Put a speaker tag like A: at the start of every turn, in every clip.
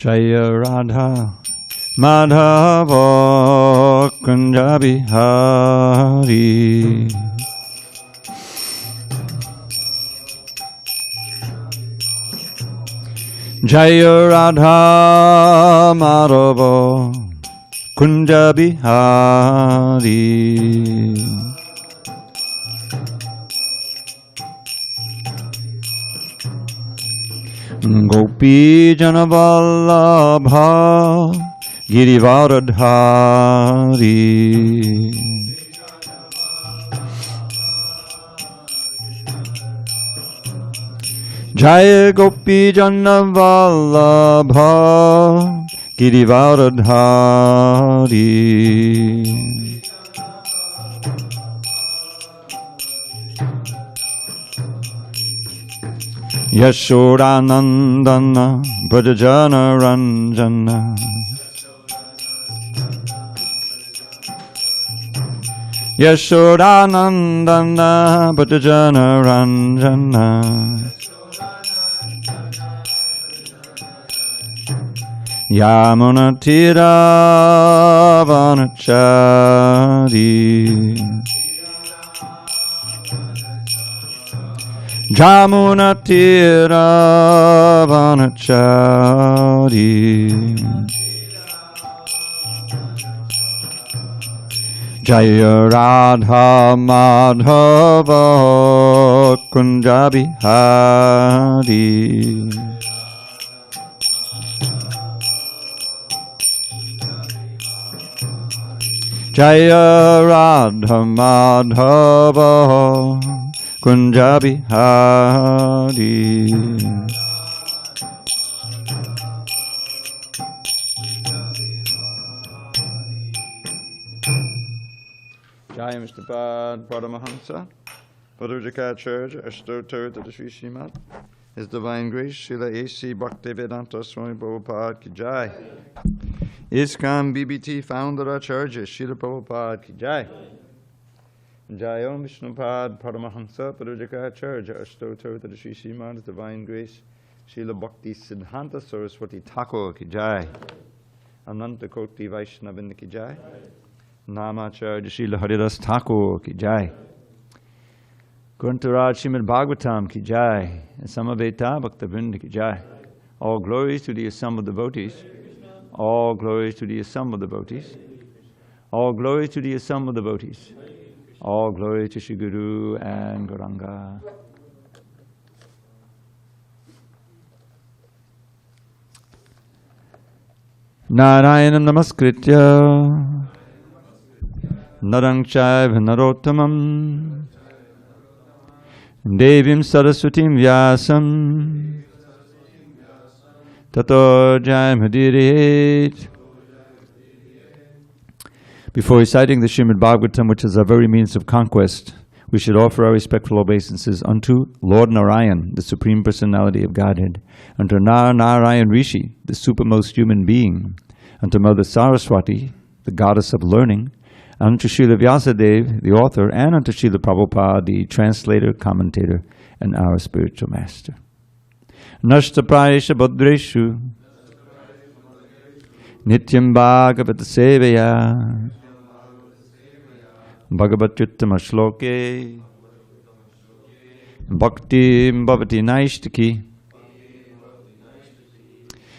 A: Jaya Radha Madhava Kunja Bihari. Jaya Radha Madhava Kunja Bihari. Gopi Janavallabha Girivaradhari. Jaya Gopi Janavallabha Girivaradhari. Yashodanandana Brajajana Ranjana. Yashodanandana Brajajana Ranjana. Yamuna Tira Vanachari. Jamuna Tira Vanachari. Jaya Radha Madhava Kunja Bihari. Jaya Radha Madhava Kunja Bihari. Jai Mr. Pad Paramahansa, Padurjakacharya, Ashtotar to the Sri Srimad, His Divine Grace, Srila HG Bhakti-Vedanta Swami Prabhupada Ki Jai. ISKCON BBT Founder Acharya, Srila Prabhupada Ki Jai. Jai Om Vishnupad Paramahansa, Padurjakacharya, Ashtotar to the Sri Srimad, His Divine Grace, Srila Bhakti Siddhanta Saraswati Thakur Ki Jai. Ananta Koti Vaishnavinda Ki Jai. Namacharya Srila Haridas Thakur Ki Jai. Grantharaj Srimad Bhagavatam Ki Jai. And Samaveta Bhaktivinoda Ki Jai. All glories to the assembled devotees. All glories to the assembled devotees. All glories to the assembled devotees. All glory to Shri Guru and Gauranga. Narayanam Namaskritya Narang Chaiva Narottamam Devim Saraswatim Vyasam Tato Jayamhadiriyet. Before reciting the Srimad Bhagavatam, which is our very means of conquest, we should offer our respectful obeisances unto Lord Narayan, the Supreme Personality of Godhead, unto Narayan Rishi, the supermost human being, unto Mother Saraswati, the goddess of learning, unto Srila Vyasadeva, the author, and unto Srila Prabhupada, the translator, commentator, and our spiritual master. Nashtaprayesha Bhadreshu Nityam Bhagavata Sevaya Bhagavatyuttama Shloke Bhakti Bhavati Naishtaki.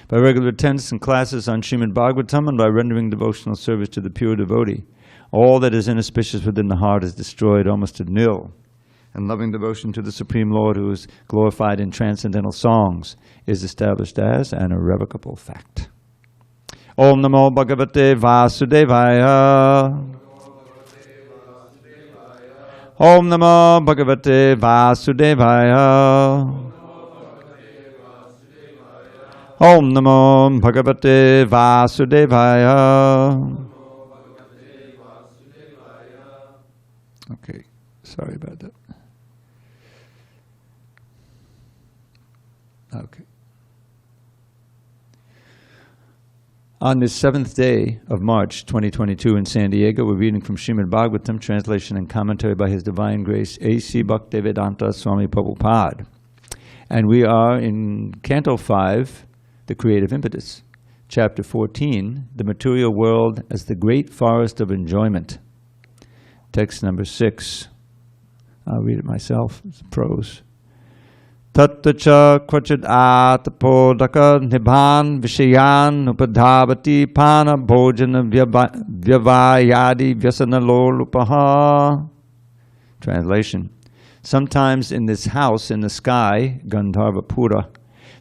A: By regular attendance and classes on Srimad Bhagavatam and by rendering devotional service to the pure devotee, all that is inauspicious within the heart is destroyed almost to nil. And loving devotion to the Supreme Lord, who is glorified in transcendental songs, is established as an irrevocable fact. Om Namo Bhagavate Vasudevaya. Om Namo Bhagavate Vasudevaya. Om Namo Bhagavate Vasudevaya. Okay, sorry about that. Okay. On this 7th day of March 2022 in San Diego, we're reading from Srimad Bhagavatam, translation and commentary by His Divine Grace A.C. Bhakti-Vedanta Swami Prabhupada. And we are in Canto 5, The Creative Impetus.
B: chapter 14, the material world as the great forest of enjoyment. Text number 6. I'll read it myself. It's prose. Tattacha kvachit atapodaka nibhan vishayan upadhavati pana bhojana vyavayadi vyasanalolupaha. Translation. Sometimes in this house in the sky, Gandharvapura,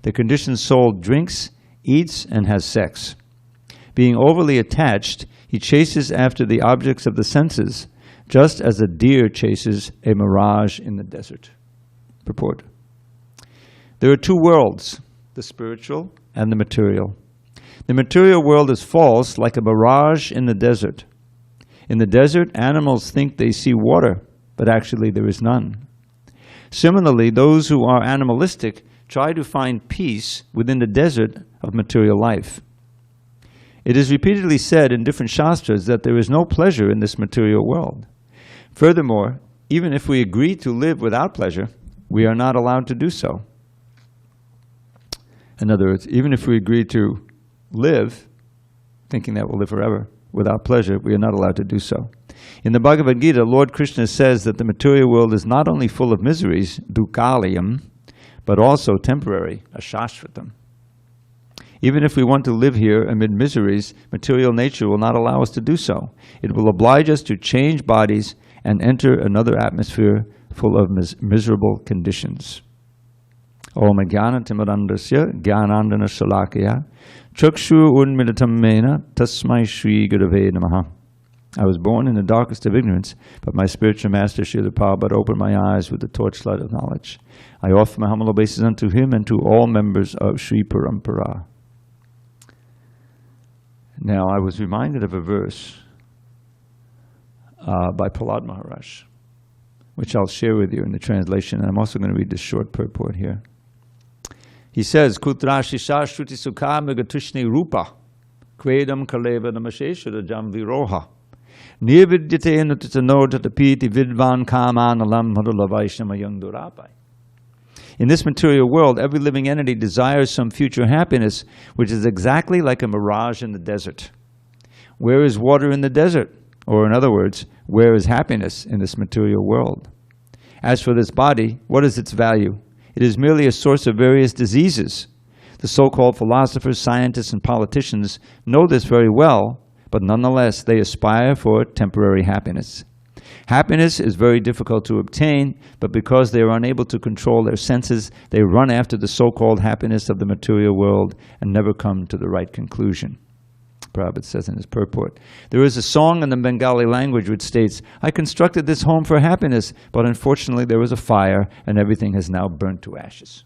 B: the conditioned soul drinks, eats, and has sex. Being overly attached, he chases after the objects of the senses, just as a deer chases a mirage in the desert. Purport. There are two worlds, the spiritual and the material. The material world is false, like a mirage in the desert. In the desert, animals think they see water, but actually there is none. Similarly, those who are animalistic try to find peace within the desert of material life. It is repeatedly said in different shastras that there is no pleasure in this material world. Furthermore, even if we agree to live without pleasure, we are not allowed to do so. In other words, even if we agree to live, thinking that we'll live forever, without pleasure, we are not allowed to do so. In the Bhagavad Gita, Lord Krishna says that the material world is not only full of miseries, dukkhalayam, but also temporary, ashashvatam. Even if we want to live here amid miseries, material nature will not allow us to do so. It will oblige us to change bodies and enter another atmosphere full of miserable conditions. Om Jnana Timirandasya Jnanandana Shalakaya Chakshu Unmilitam Mena Tasmai Shri Gurave Namaha. I was born in the darkest of ignorance, but my spiritual master Srila Prabhupada opened my eyes with the torchlight of knowledge. I offer my humble obeisance unto him and to all members of Sri Parampara. Now, I was reminded of a verse by Prahlad Maharaj, which I'll share with you in the translation, and I'm also going to read this short purport here. He says, Kutra shisha shruti sukha megatushni rupa kvedam kaleva namasheshara jam viroha nirvidyate nutitano tatapiti vidvan kaman alam madulavaishnama yangdurapai. In this material world, every living entity desires some future happiness, which is exactly like a mirage in the desert. Where is water in the desert? Or in other words, where is happiness in this material world? As for this body, what is its value? It is merely a source of various diseases. The so-called philosophers, scientists, and politicians know this very well, but nonetheless they aspire for temporary happiness. Happiness is very difficult to obtain, but because they are unable to control their senses, they run after the so-called happiness of the material world and never come to the right conclusion. Prabhupada says in his purport, there is a song in the Bengali language which states, I constructed this home for happiness, but unfortunately there was a fire and everything has now burnt to ashes.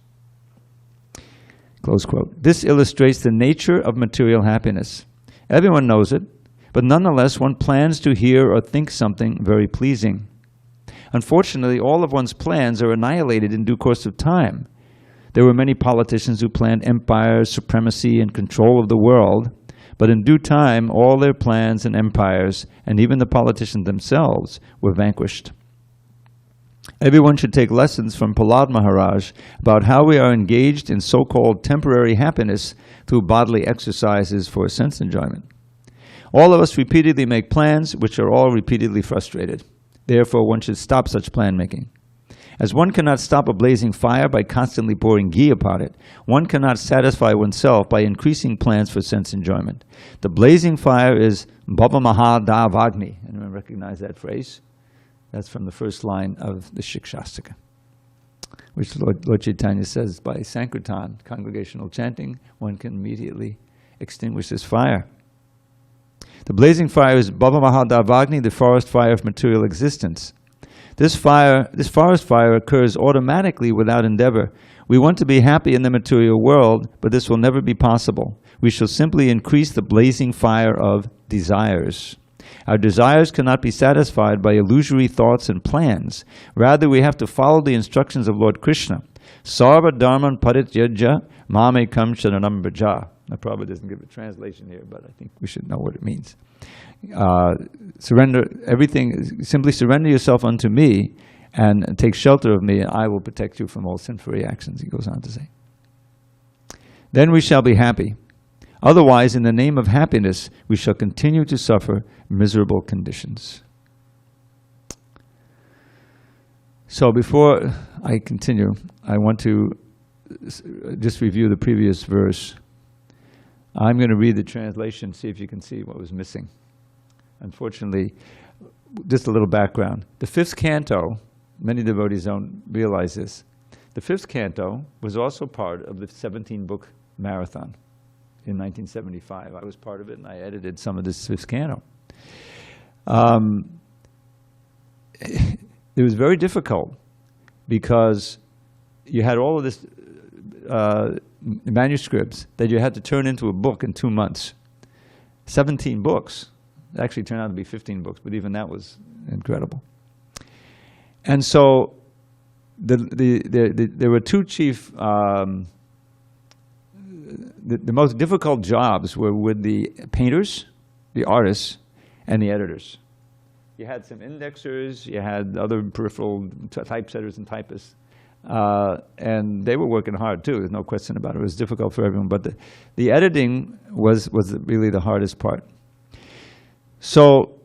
B: Close quote. This illustrates the nature of material happiness. Everyone knows it, but nonetheless one plans to hear or think something very pleasing. Unfortunately, all of one's plans are annihilated in due course of time. There were many politicians who planned empires, supremacy, and control of the world, but in due time, all their plans and empires, and even the politicians themselves, were vanquished. Everyone should take lessons from Prahlad Maharaj about how we are engaged in so-called temporary happiness through bodily exercises for sense enjoyment. All of us repeatedly make plans which are all repeatedly frustrated. Therefore, one should stop such plan making. As one cannot stop a blazing fire by constantly pouring ghee upon it, one cannot satisfy oneself by increasing plans for sense enjoyment. The blazing fire is Bhava Mahadavagni. Anyone recognize that phrase? That's from the first line of the Shikshastika, which Lord Chaitanya says by Sankirtan, congregational chanting, one can immediately extinguish this fire. The blazing fire is Bhava Mahadavagni, the forest fire of material existence. This forest fire occurs automatically without endeavor. We want to be happy in the material world, but this will never be possible. We shall simply increase the blazing fire of desires. Our desires cannot be satisfied by illusory thoughts and plans. Rather, we have to follow the instructions of Lord Krishna. Sarva dharman parityajya mamekam sharanam braja. Now, Prabhupada doesn't give a translation here, but I think we should know what it means. Surrender everything, simply surrender yourself unto me and take shelter of me, and I will protect you from all sinful reactions, he goes on to say. Then we shall be happy. Otherwise, in the name of happiness, we shall continue to suffer miserable conditions. So before I continue, I want to just review the previous verse. I'm going to read the translation, see if you can see what was missing. Unfortunately, just a little background. The fifth canto, many devotees don't realize this, the fifth canto was also part of the 17-book marathon in 1975. I was part of it, and I edited some of this fifth canto. It was very difficult because you had all of this manuscripts that you had to turn into a book in 2 months. 17 books. It actually turned out to be 15 books, but even that was incredible. And so there were two chief, the most difficult jobs were with the painters, the artists, and the editors. You had some indexers, you had other peripheral typesetters and typists, and they were working hard too, there's no question about it. It was difficult for everyone, but the editing was really the hardest part. So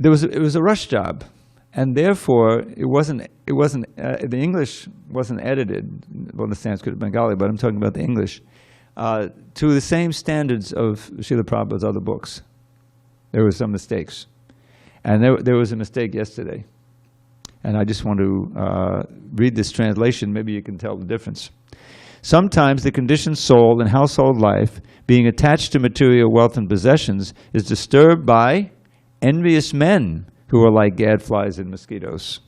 B: it was a rush job, and therefore the English wasn't edited, well, the Sanskrit and Bengali, but I'm talking about the English, to the same standards of Srila Prabhupada's other books. There were some mistakes. And there was a mistake yesterday. And I just want to read this translation, maybe you can tell the difference. Sometimes the conditioned soul in household life, being attached to material wealth and possessions, is disturbed by envious men who are like gadflies and mosquitoes.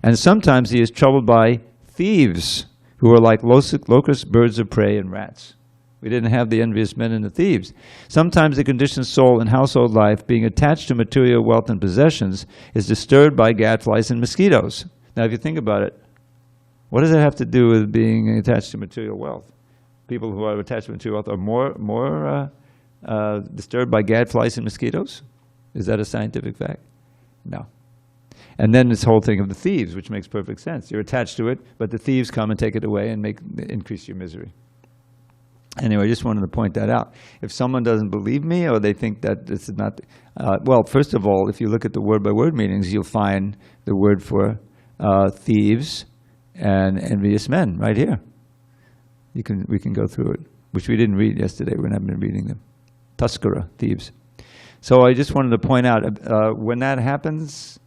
B: And sometimes he is troubled by thieves who are like locust, birds of prey, and rats. We didn't have the envious men and the thieves. Sometimes the conditioned soul in household life, being attached to material wealth and possessions, is disturbed by gadflies and mosquitoes. Now, if you think about it, what does that have to do with being attached to material wealth? People who are attached to material wealth are more disturbed by gadflies and mosquitoes? Is that a scientific fact? No. And then this whole thing of the thieves, which makes perfect sense. You're attached to it, but the thieves come and take it away and increase your misery. Anyway, I just wanted to point that out. If someone doesn't believe me or they think that this is not, well, first of all, if you look at the word-by-word meanings, you'll find the word for thieves and envious men right here. We can go through it, which we didn't read yesterday. We're not been reading them. Taskara, thieves. So I just wanted to point out, when that happens,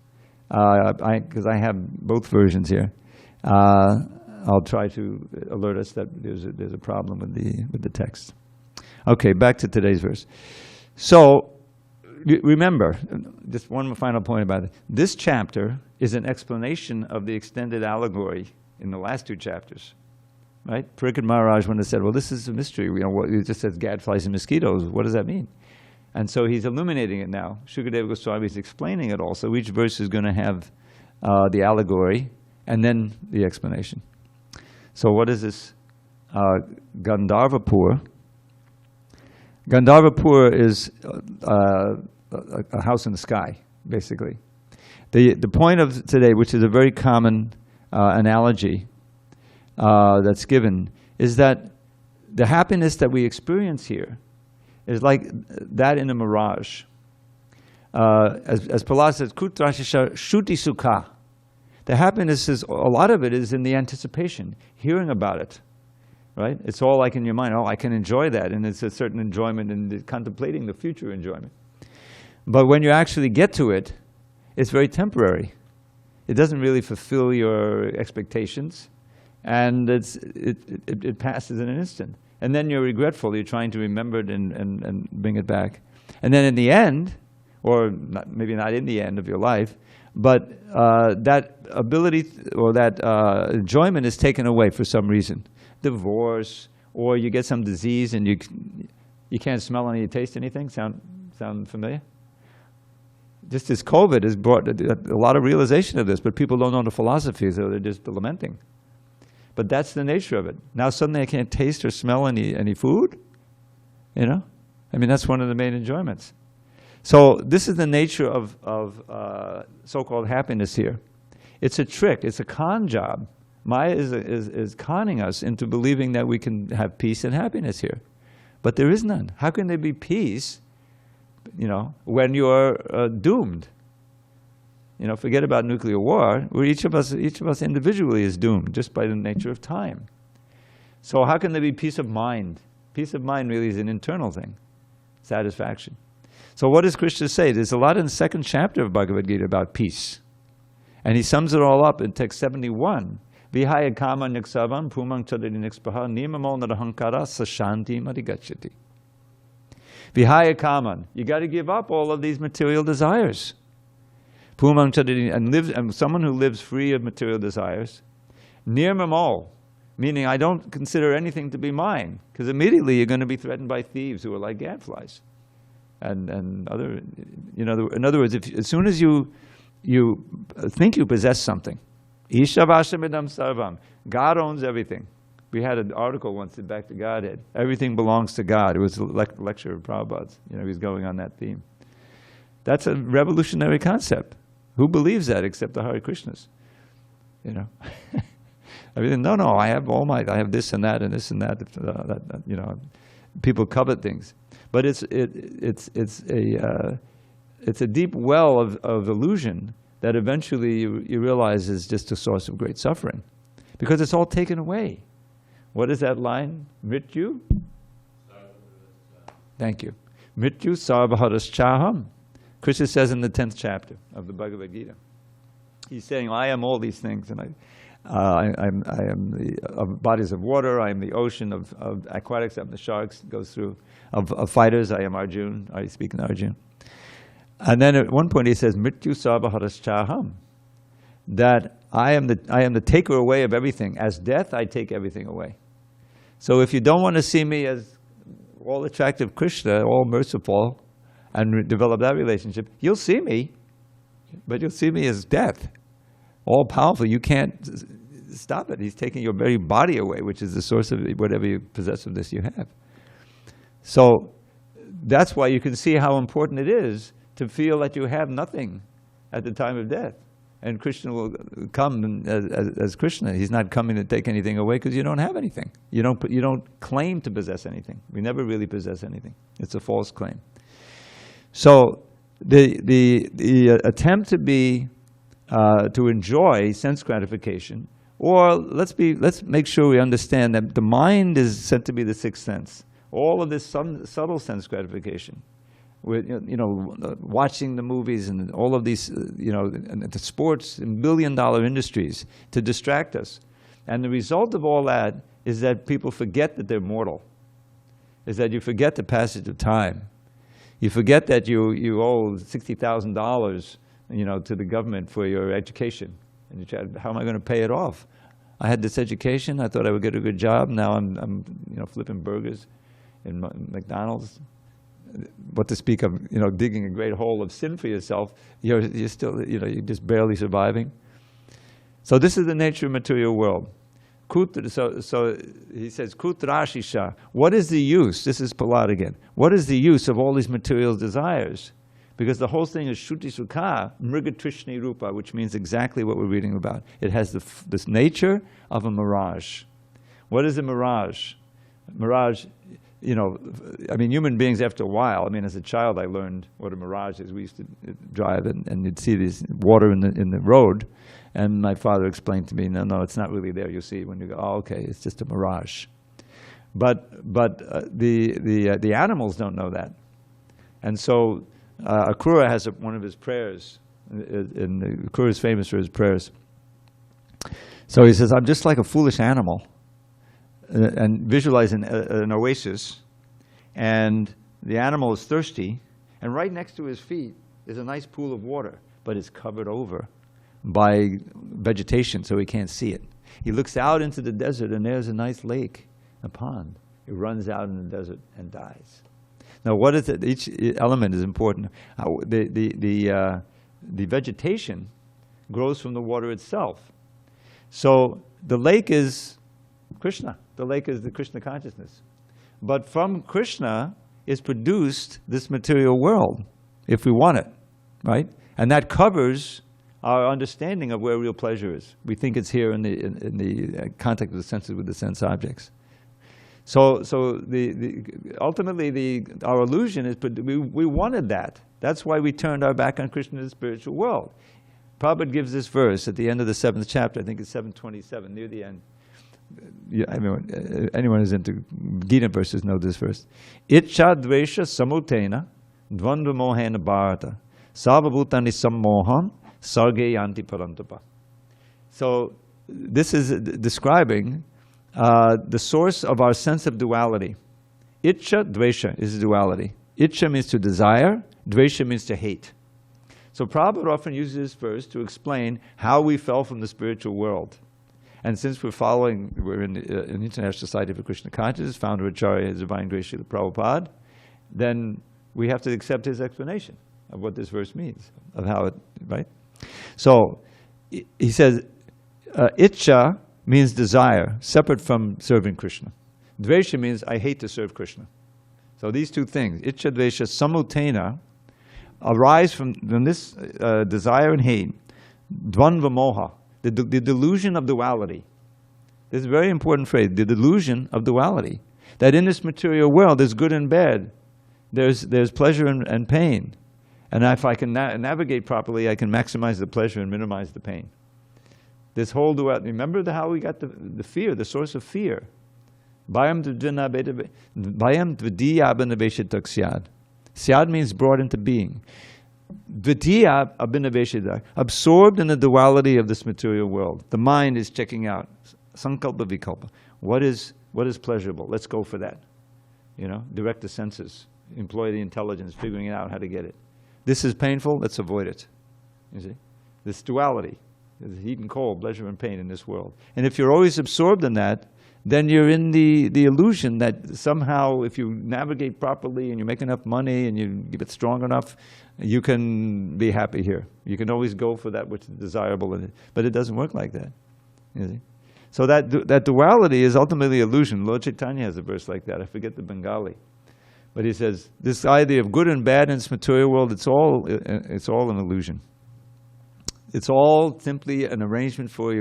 B: because I have both versions here, I'll try to alert us that there's a problem with the text. Okay, back to today's verse. So remember, just one final point about it. This chapter is an explanation of the extended allegory in the last two chapters, right? Pariksit Maharaj, when he said, well, this is a mystery. You know, it just says gadflies and mosquitoes. What does that mean? And so he's illuminating it now. Shukadeva Goswami is explaining it all. So each verse is going to have the allegory and then the explanation. So what is this Gandharvapur? Gandharvapur is a house in the sky, basically. The point of today, which is a very common analogy that's given, is that the happiness that we experience here is like that in a mirage. As Prahlad says, Kutrashisha Shuti Sukha. The happiness is, a lot of it is in the anticipation, hearing about it, right? It's all like in your mind, oh, I can enjoy that, and it's a certain enjoyment in contemplating the future enjoyment. But when you actually get to it, it's very temporary. It doesn't really fulfill your expectations, and it passes in an instant. And then you're regretful, you're trying to remember it and bring it back. And then in the end, or maybe not in the end of your life, but that ability or that enjoyment is taken away for some reason. Divorce, or you get some disease and you can't smell any, taste anything. Sound familiar? Just this COVID has brought a lot of realization of this, but people don't know the philosophy, so they're just lamenting. But that's the nature of it. Now suddenly I can't taste or smell any food, you know? I mean, that's one of the main enjoyments. So this is the nature of so-called happiness here. It's a trick. It's a con job. Maya is conning us into believing that we can have peace and happiness here. But there is none. How can there be peace, when you're doomed? Forget about nuclear war. Where each of us individually is doomed just by the nature of time. So how can there be peace of mind? Peace of mind really is an internal thing, satisfaction. So what does Krishna say? There's a lot in the second chapter of Bhagavad Gita about peace. And he sums it all up in text 71. Vihaya kama niksavam pumang chadari nikspaha nimamo narahankara sashanti marigachati. Vihaya kaman. You got to give up all of these material desires. Pumang chadari, and someone who lives free of material desires. Nirmamo, meaning I don't consider anything to be mine, because immediately you're going to be threatened by thieves who are like gadflies. And other, in other words, as soon as you think you possess something, Ishavashamidam sarvam, God owns everything. We had an article once in Back to Godhead. Everything belongs to God. It was a lecture of Prabhupada's. He was going on that theme. That's a revolutionary concept. Who believes that except the Hare Krishnas? Everything. No, I have I have this and that and this and that. People covet things. But it's a deep well of illusion that eventually you realize is just a source of great suffering, because it's all taken away. What is that line? Mrityu? Thank you. Mrityu sarvaharaschaham. Krishna says in the 10th chapter of the Bhagavad Gita. He's saying, I am all these things, and I am the bodies of water, I am the ocean of aquatics, I am the sharks, goes through, of fighters, I am Arjun, I speak in Arjun. And then at one point he says, Mrityu sarvaharaschaham, that I am the taker away of everything. As death, I take everything away. So if you don't want to see me as all attractive Krishna, all merciful, and develop that relationship, you'll see me, but you'll see me as death. All powerful, you can't stop it. He's taking your very body away, which is the source of whatever possessiveness you have. So that's why you can see how important it is to feel that you have nothing at the time of death. And Krishna will come as Krishna. He's not coming to take anything away because you don't have anything. You don't claim to possess anything. We never really possess anything. It's a false claim. So the attempt to enjoy sense gratification, or let's make sure we understand that the mind is said to be the sixth sense. All of this subtle sense gratification, with watching the movies and all of these and the sports and billion-dollar industries to distract us, and the result of all that is that people forget that they're mortal. Is that you forget the passage of time. You forget that you owe $60,000, to the government for your education, and you try, how am I going to pay it off? I had this education. I thought I would get a good job. Now I'm flipping burgers in McDonald's. What to speak of, digging a great hole of sin for yourself. You're still, you're just barely surviving. So this is the nature of material world. So he says, Kutrashisha. What is the use? This is Prahlad again. What is the use of all these material desires? Because the whole thing is Shruti Sukha, Mrigatrishni Rupa, which means exactly what we're reading about. It has this nature of a mirage. What is a mirage? Mirage, human beings after a while, as a child I learned what a mirage is. We used to drive and you'd see this water in the road, and my father explained to me, no, it's not really there. You see when you go, oh, okay, it's just a mirage. But the animals don't know that. And so Akrura has one of his prayers, and Akrura is famous for his prayers. So he says, I'm just like a foolish animal, and visualize an oasis, and the animal is thirsty, and right next to his feet is a nice pool of water, but it's covered over by vegetation, so he can't see it. He looks out into the desert, and there's a nice lake, a pond. He runs out in the desert and dies. Now, what is it? Each element is important. The vegetation grows from the water itself. So the lake is Krishna. The lake is the Krishna consciousness. But from Krishna is produced this material world, if we want it, right? And that covers our understanding of where real pleasure is. We think it's here in the contact of the senses with the sense objects. So ultimately our illusion is, but we wanted that. That's why we turned our back on Krishna in the spiritual world. Prabhupada gives this verse at the end of the 7th chapter, I think it's 727, near the end. Anyone who's into Gita verses know this verse. Itcha dvesha samutena dvandva mohena bharata sarvabhutani sammoham sarge yanti parantapa. So this is describing the source of our sense of duality. Itcha dvesha is duality. Itcha means to desire, dvesha means to hate. So Prabhupada often uses this verse to explain how we fell from the spiritual world. And since we're in an International Society for Krishna Consciousness, founder Acharya, His Divine Grace Srila Prabhupada, then we have to accept his explanation of what this verse means, of how it, right? So he says, Itcha means desire, separate from serving Krishna. Dvesha means I hate to serve Krishna. So these two things, Itcha, Dvesha, samutena, arise from this desire and hate, dvandva moha, the delusion of duality. This is a very important phrase, the delusion of duality. That in this material world there's good and bad, there's pleasure and pain. And if I can navigate properly, I can maximize the pleasure and minimize the pain. This whole duality, remember how we got the fear, the source of fear. Bhayam dvidiya abhinaveshitak syad. Syad means brought into being. Dvidiya abhinaveshitak, absorbed in the duality of this material world. The mind is checking out. Sankalpa vikalpa. What is pleasurable? Let's go for that. Direct the senses. Employ the intelligence, figuring out how to get it. This is painful, let's avoid it. You see? This duality. There's heat and cold, pleasure and pain in this world. And if you're always absorbed in that, then you're in the illusion that somehow if you navigate properly and you make enough money and you get strong enough, you can be happy here. You can always go for that which is desirable in it. But it doesn't work like that. You see? So that duality is ultimately illusion. Lord Chaitanya has a verse like that. I forget the Bengali. But he says, this idea of good and bad in this material world, it's all an illusion. It's all simply an arrangement for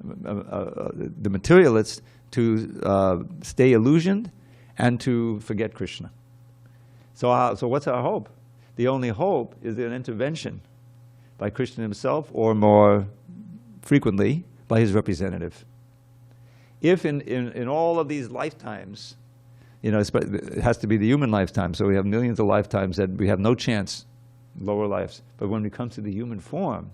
B: the materialists to stay illusioned and to forget Krishna. So what's our hope? The only hope is an intervention by Krishna himself, or more frequently, by his representative. If in all of these lifetimes, it has to be the human lifetime, so we have millions of lifetimes that we have no chance, lower lives. But when we come to the human form,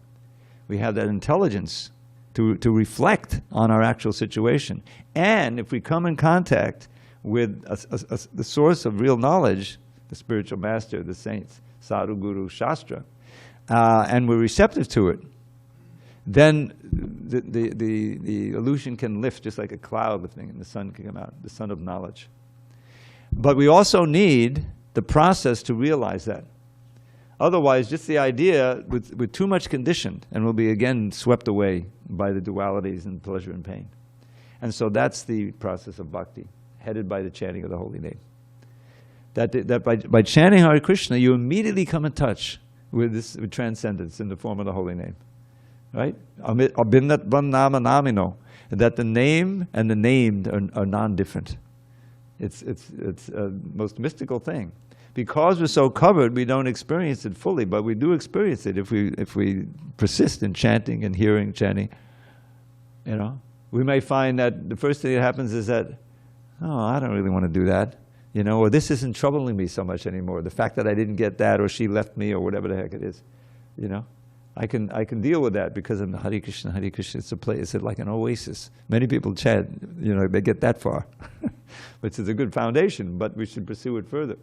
B: we have that intelligence to reflect on our actual situation. And if we come in contact with the source of real knowledge, the spiritual master, the saints, sadhu, guru, shastra, and we're receptive to it, then the illusion can lift just like a cloud lifting and the sun can come out, the sun of knowledge. But we also need the process to realize that. Otherwise, just the idea with too much conditioned, and we'll be again swept away by the dualities and pleasure and pain. And so that's the process of bhakti, headed by the chanting of the holy name. That by chanting Hare Krishna, you immediately come in touch with transcendence in the form of the holy name. Right? Abhinat van nama namino. That the name and the named are non-different. It's a most mystical thing. Because we're so covered, we don't experience it fully, but we do experience it if we persist in chanting and hearing chanting. We may find that the first thing that happens is that, I don't really want to do that, or this isn't troubling me so much anymore. The fact that I didn't get that, or she left me, or whatever the heck it is, I can deal with that because of Hare Krishna, Hare Krishna. It's a place, it's like an oasis. Many people chant, they get that far, which is a good foundation, but we should pursue it further.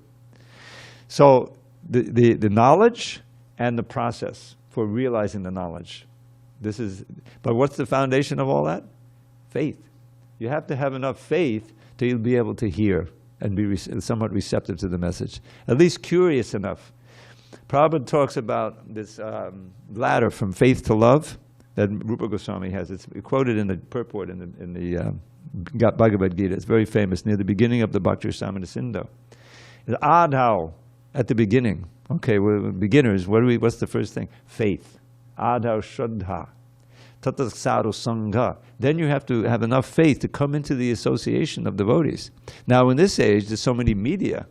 B: So the knowledge and the process for realizing the knowledge. But what's the foundation of all that? Faith. You have to have enough faith till you'll be able to hear and be somewhat receptive to the message. At least curious enough. Prabhupada talks about this ladder from faith to love that Rupa Goswami has. It's quoted in the purport in the Bhagavad Gita. It's very famous near the beginning of the Bhakti Rasamrita Sindhu. Adhau. At the beginning, okay, we're beginners. What's the first thing? Faith. Adhau Shraddha. Tata sadhu sangha. Then you have to have enough faith to come into the association of devotees. Now, in this age, there's so many media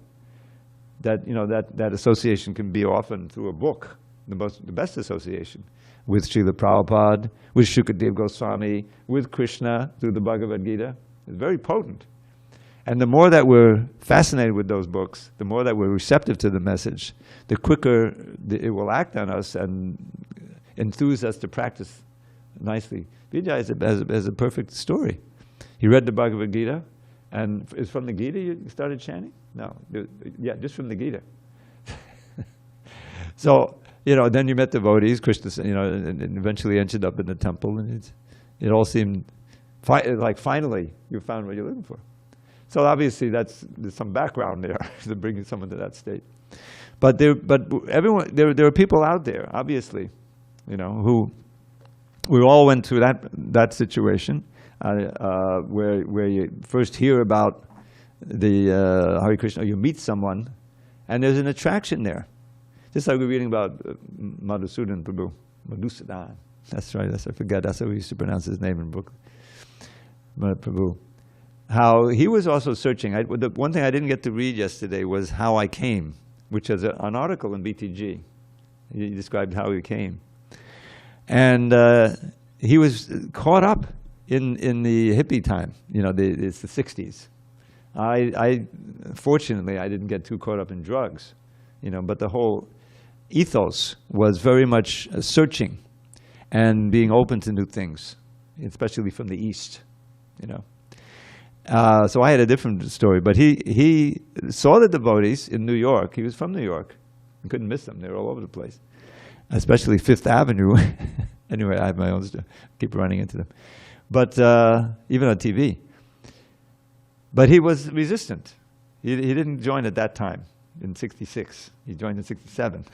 B: that, you know, that association can be often through a book, the best association, with Srila Prabhupada, with Shukadeva Goswami, with Krishna through the Bhagavad Gita. It's very potent. And the more that we're fascinated with those books, the more that we're receptive to the message, the quicker it will act on us and enthuse us to practice nicely. Vijay has a perfect story. He read the Bhagavad Gita, and it's from the Gita you started chanting? No, yeah, just from the Gita. So, you know, then you met devotees, Krishna, you know, and eventually ended up in the temple, and it all seemed like finally you found what you're looking for. So obviously there's some background there to bring someone to that state. But there are people out there, obviously, you know, who we all went through that situation where you first hear about the Hare Krishna, or you meet someone, and there's an attraction there. Just like we're reading about Madhusudan Prabhu. Madhusudan. That's right, I forget. That's how we used to pronounce his name in the book. Prabhu. How he was also searching. The one thing I didn't get to read yesterday was How I Came, which is an article in BTG. He described how he came. And he was caught up in the hippie time. You know, it's the 60s. Fortunately, I didn't get too caught up in drugs. You know, but the whole ethos was very much searching and being open to new things, especially from the East, you know. So I had a different story, but he saw the devotees in New York. He was from New York. You couldn't miss them. They were all over the place, especially Fifth Avenue. Anyway, I have my own stuff. Keep running into them. But even on TV. But he was resistant. He didn't join at that time in 66. He joined in 67.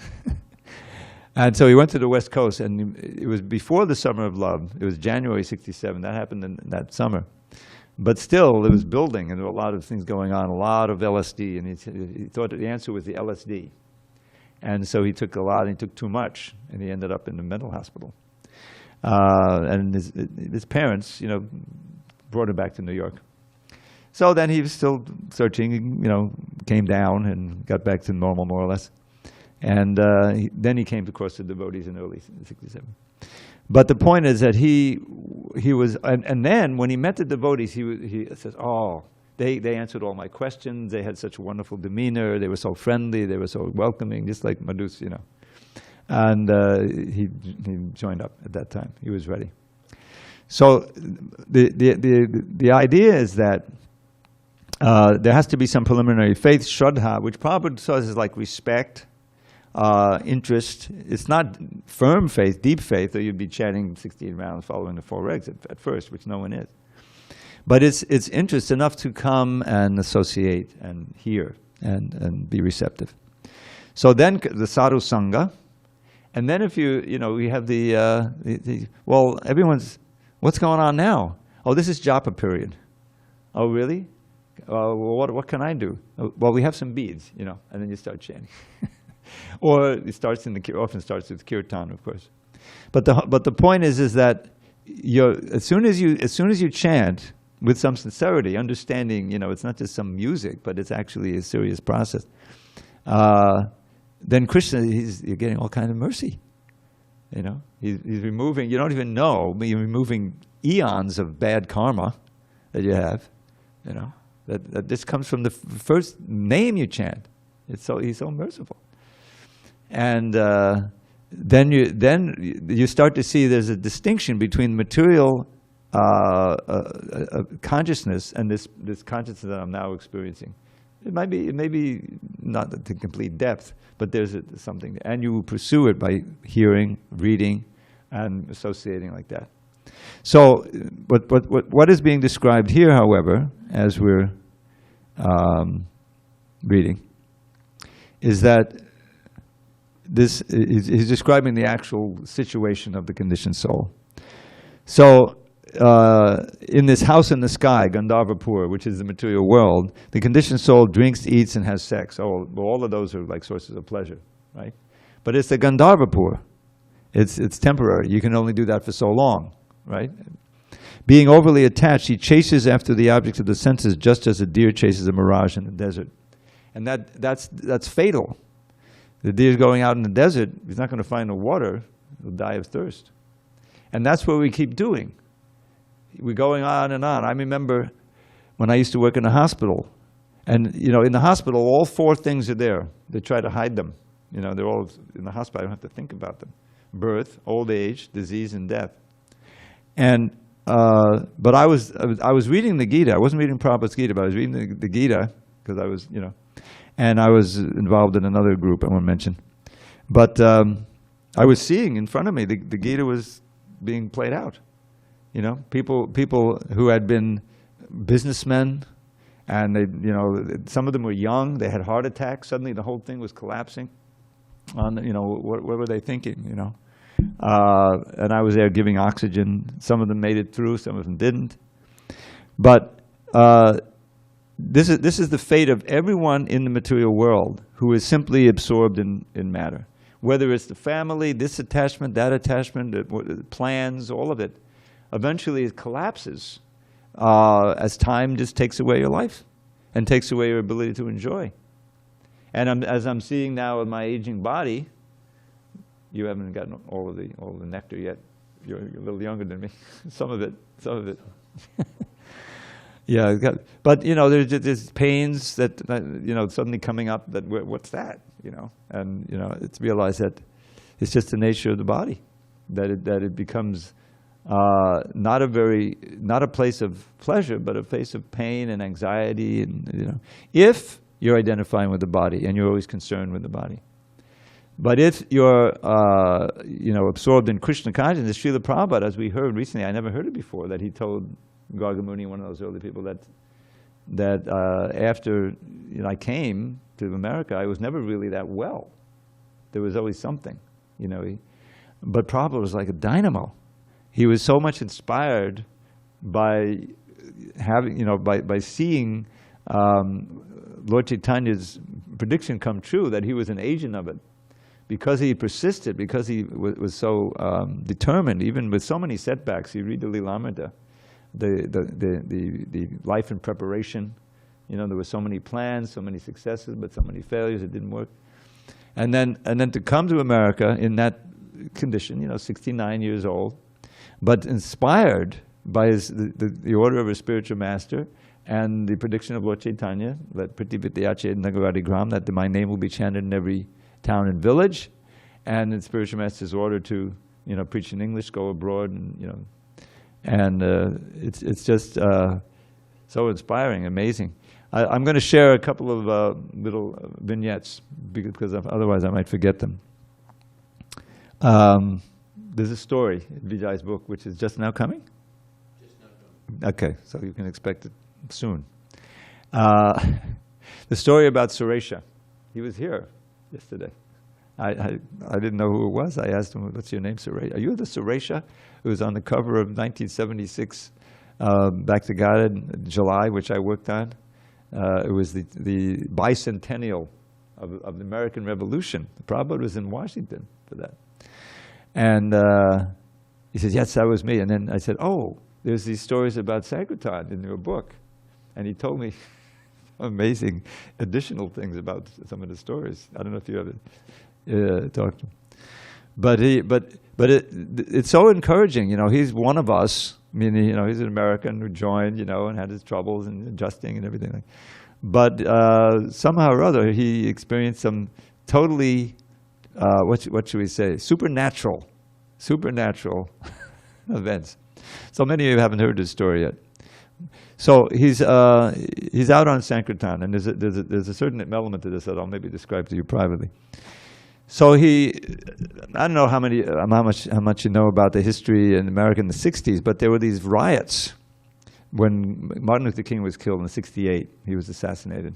B: And so he went to the West Coast, and it was before the Summer of Love. It was January 67. That happened in that summer. But still, it was building, and there were a lot of things going on, a lot of LSD, and he thought that the answer was the LSD. And so he took a lot, and he took too much, and he ended up in the mental hospital. And his parents, you know, brought him back to New York. So then he was still searching, you know, came down and got back to normal, more or less. And then he came to Course of Devotees in early 67. But the point is that he was, and then when he met the devotees, he says, oh, they answered all my questions. They had such a wonderful demeanor. They were so friendly. They were so welcoming, just like Madhus, you know. And he joined up at that time. He was ready. So the idea is that there has to be some preliminary faith, shraddha, which Prabhupada says is like respect, interest. It's not firm faith, deep faith, or you'd be chanting 16 rounds following the 4 regs at first, which no one is. But it's interest enough to come and associate and hear and be receptive. So then the sadhu sangha, and then if you know, we have well, everyone's, what's going on now? Oh, this is japa period. Oh, really? Well, what can I do? Well, we have some beads, you know, and then you start chanting. Or it starts often starts with kirtan, of course. But the point is that as soon as you chant with some sincerity, understanding, you know, it's not just some music, but it's actually a serious process. Then Krishna, you're getting all kind of mercy. You know, he's removing. You don't even know, but you're removing eons of bad karma that you have. You know, that this comes from the first name you chant. He's so merciful. And then you start to see there's a distinction between material consciousness and this consciousness that I'm now experiencing. It may be not the complete depth, but there's something, and you pursue it by hearing, reading, and associating like that. So, what is being described here, however, as we're reading, is that he's describing the actual situation of the conditioned soul. So, in this house in the sky, Gandharvapur, which is the material world, the conditioned soul drinks, eats, and has sex. Oh, well, all of those are like sources of pleasure, right? But it's the Gandharvapur. It's temporary. You can only do that for so long. right? Being overly attached, he chases after the objects of the senses just as a deer chases a mirage in the desert. And that's fatal. The deer's going out in the desert, he's not going to find the water, he'll die of thirst. And that's what we keep doing. We're going on and on. I remember when I used to work in a hospital, and in the hospital, all 4 things are there. They try to hide them. They're all in the hospital, I don't have to think about them. Birth, old age, disease, and death. And but I was reading the Gita. I wasn't reading Prabhupada's Gita, but I was reading the Gita because I was, and I was involved in another group I won't mention. But I was seeing in front of me the Gita was being played out. People who had been businessmen, and they, some of them were young. They had heart attacks. Suddenly, the whole thing was collapsing. What were they thinking? And I was there giving oxygen. Some of them made it through. Some of them didn't. But this is the fate of everyone in the material world who is simply absorbed in matter. Whether it's the family, this attachment, that attachment, plans, all of it, eventually it collapses as time just takes away your life and takes away your ability to enjoy. And as I'm seeing now with my aging body, you haven't gotten all the nectar yet. You're a little younger than me. Some of it. Yeah, but there's pains that suddenly coming up. That what's that? And it's realized that it's just the nature of the body, that it becomes not a place of pleasure, but a place of pain and anxiety, and if you're identifying with the body and you're always concerned with the body. But if you're absorbed in Krishna consciousness, Srila Prabhupada, as we heard recently, I never heard it before, that he told Gargamuni, one of those early people, that after I came to America, I was never really that well. There was always something, but Prabhupada was like a dynamo. He was so much inspired by having, by seeing Lord Chaitanya's prediction come true, that he was an agent of it. Because he persisted, because he was so determined, even with so many setbacks. You read the Lilamrita, the life in preparation. There were so many plans, so many successes, but so many failures. It didn't work. And then to come to America in that condition, 69 years old, but inspired by the order of his spiritual master and the prediction of Lord Chaitanya, that Priti Vidyache Nagaradi Gram, that my name will be chanted in every town and village, and the spiritual master's order to preach in English, go abroad, and it's just so inspiring, amazing. I'm going to share a couple of little vignettes because otherwise I might forget them. There's a story in Vijay's book which is just now coming. Just now coming. Okay, so you can expect it soon. The story about Suresha. He was here yesterday. I didn't know who it was. I asked him, "What's your name, Suresha? Are you the Suresha who was on the cover of 1976 Back to God in July, which I worked on?" It was the bicentennial of the American Revolution. Prabhupada was in Washington for that. And he said, "Yes, that was me." And then I said, "Oh, there's these stories about Sankirtan in your book." And he told me amazing additional things about some of the stories. I don't know if you ever talked to him. But it's so encouraging. He's one of us. I mean, he's an American who joined, and had his troubles and adjusting and everything. But somehow or other, he experienced some totally, what should we say, supernatural events. So many of you haven't heard this story yet. So he's out on Sankirtan, and there's a certain element to this that I'll maybe describe to you privately. So I don't know how much you know about the history in America in the 60s, but there were these riots when Martin Luther King was killed in '68. He was assassinated.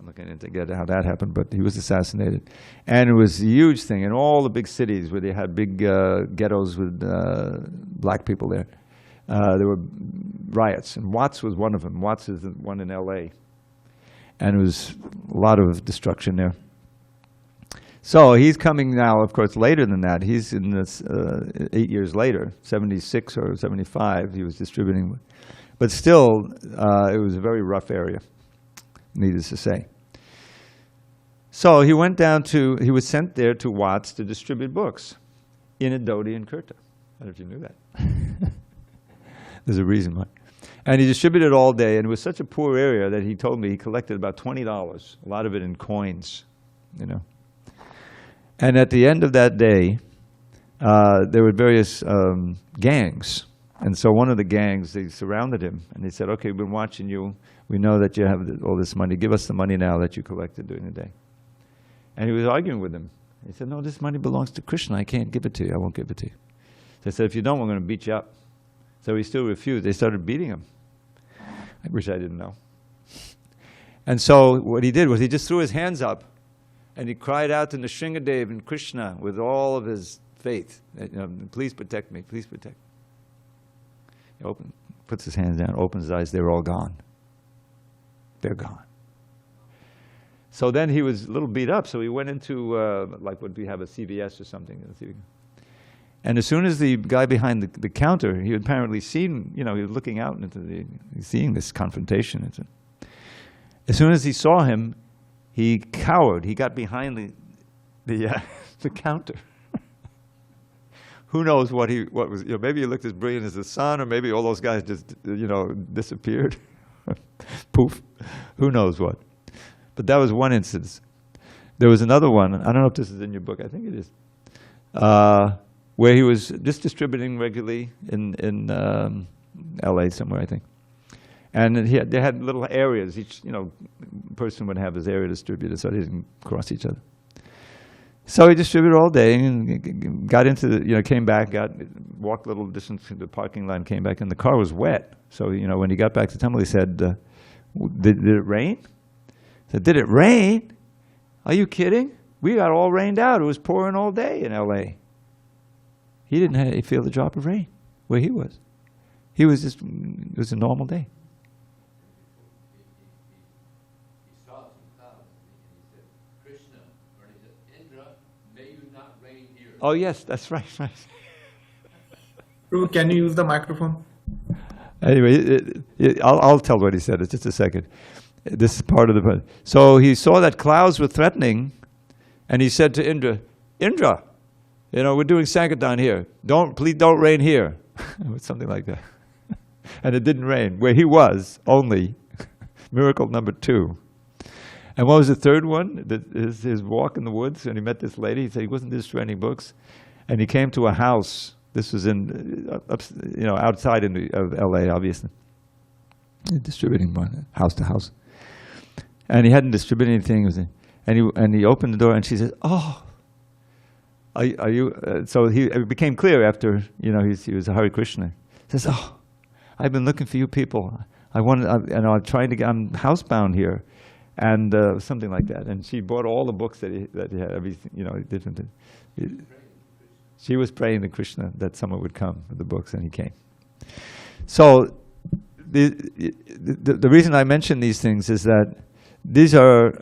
B: I'm not going to get how that happened, but he was assassinated. And it was a huge thing in all the big cities where they had big ghettos with black people there. There were riots, and Watts was one of them. Watts is the one in LA. And it was a lot of destruction there. So he's coming now, of course, later than that. He's in this 8 years later, 76 or 75, he was distributing. But still, it was a very rough area, needless to say. So he went down to, he was sent there to Watts to distribute books in Adodi and Kirta. I don't know if you knew that. There's a reason why. And he distributed all day, and it was such a poor area that he told me he collected about $20, a lot of it in coins, you know. And at the end of that day, there were various gangs. And so one of the gangs, they surrounded him, and they said, okay, we've been watching you. We know that you have all this money. Give us the money now that you collected during the day. And he was arguing with them. He said, no, this money belongs to Krishna. I can't give it to you. I won't give it to you. They said, if you don't, we're going to beat you up. So he still refused. They started beating him. I wish I didn't know. And so what he did was he just threw his hands up and he cried out to Nrsingadev and Krishna with all of his faith. You know, please protect me, please protect me. He puts his hands down, opens his eyes, they're all gone. They're gone. So then he was a little beat up, so he went into, like would we have a CVS or something. And as soon as the guy behind the counter, he had apparently seen, you know, he was looking out into seeing this confrontation. As soon as he saw him, he cowered. He got behind the counter. Who knows what was, you know, maybe he looked as brilliant as the sun, or maybe all those guys just, you know, disappeared. Poof. Who knows what. But that was one instance. There was another one, I don't know if this is in your book, I think it is, where he was just distributing regularly in LA somewhere, I think. And they had little areas. Each, you know, person would have his area distributed so they didn't cross each other. So he distributed all day and got into the, you know, came back, walked a little distance to the parking lot and came back, and the car was wet. So, you know, when he got back to the temple, he said, did it rain? He said, did it rain? Are you kidding? We got all rained out. It was pouring all day in LA. He didn't feel a drop of rain where he was. He was just, it was a normal day.
C: He saw some clouds and he said, Krishna, or he said, Indra, may you not rain here.
B: Oh yes, that's right, right.
D: Prabhu, can you use the microphone?
B: Anyway, I'll tell what he said in just a second. This is part of the... So he saw that clouds were threatening, and he said to Indra, Indra, you know, we're doing Sankirtan here. Please don't rain here. Something like that. And it didn't rain. Where he was, only. Miracle number 2. And what was the third one? His walk in the woods, and he met this lady. He said he wasn't distributing books. And he came to a house. This was in, you know, outside of LA, obviously. Distributing house to house. And he hadn't distributed anything. And he opened the door, and she said, oh, are you, so it became clear after, you know, he was a Hare Krishna. He says, oh, I've been looking for you people. I'm trying to get, I'm housebound here. And something like that. And she bought all the books that he had, everything, you know, different. She was praying to Krishna that someone would come with the books, and he came. So the reason I mention these things is that these are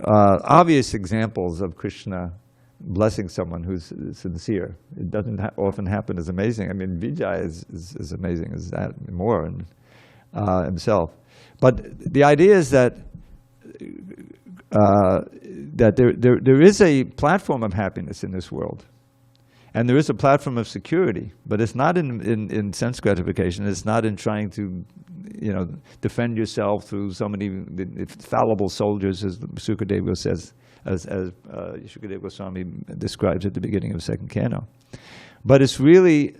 B: obvious examples of Krishna blessing someone who's sincere. It doesn't often happen as amazing. I mean, Vijay is amazing as that, more and himself. But the idea is that there is a platform of happiness in this world. And there is a platform of security, but it's not in sense gratification. It's not in trying to, you know, defend yourself through so many fallible soldiers, as Sukadeva says, as Sukadeva Goswami describes at the beginning of the second canto. But it's really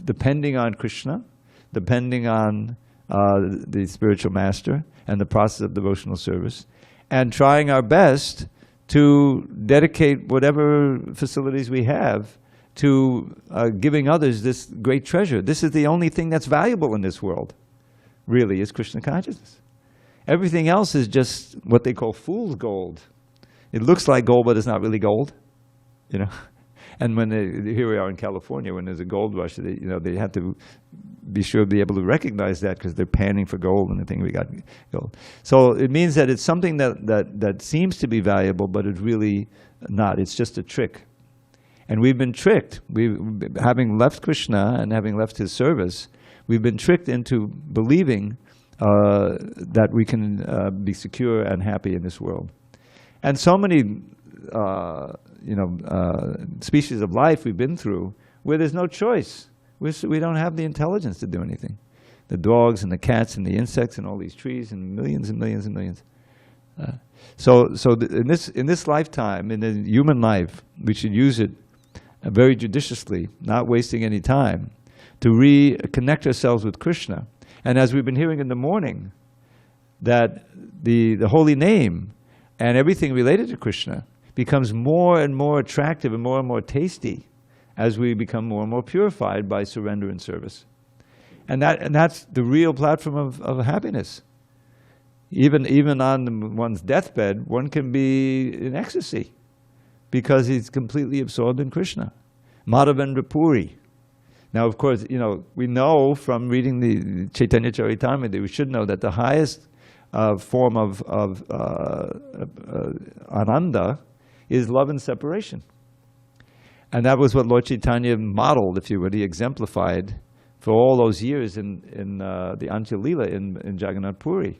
B: depending on Krishna, depending on the spiritual master and the process of devotional service, and trying our best to dedicate whatever facilities we have to giving others this great treasure. This is the only thing that's valuable in this world, really, is Krishna consciousness. Everything else is just what they call fool's gold. It looks like gold, but it's not really gold, you know. And when here we are in California, when there's a gold rush, they have to be sure to be able to recognize that because they're panning for gold and they think we got gold. So it means that it's something that seems to be valuable, but it's really not. It's just a trick. And we've been tricked. Having left Krishna and having left his service, we've been tricked into believing that we can be secure and happy in this world. And so many species of life we've been through where there's no choice. We don't have the intelligence to do anything. The dogs and the cats and the insects and all these trees and millions and millions and millions. In this lifetime, in the human life, we should use it very judiciously, not wasting any time, to reconnect ourselves with Krishna. And as we've been hearing in the morning, that the holy name and everything related to Krishna becomes more and more attractive and more tasty as we become more and more purified by surrender and service. And that's the real platform of happiness. Even on one's deathbed, one can be in ecstasy because he's completely absorbed in Krishna. Madhavendra Puri. Now, of course, we know from reading the Chaitanya Charitamrita, we should know that the highest form of ananda is love and separation. And that was what Lord Chaitanya modeled, if you would. He exemplified for all those years in the Antya Lila in Jagannath Puri.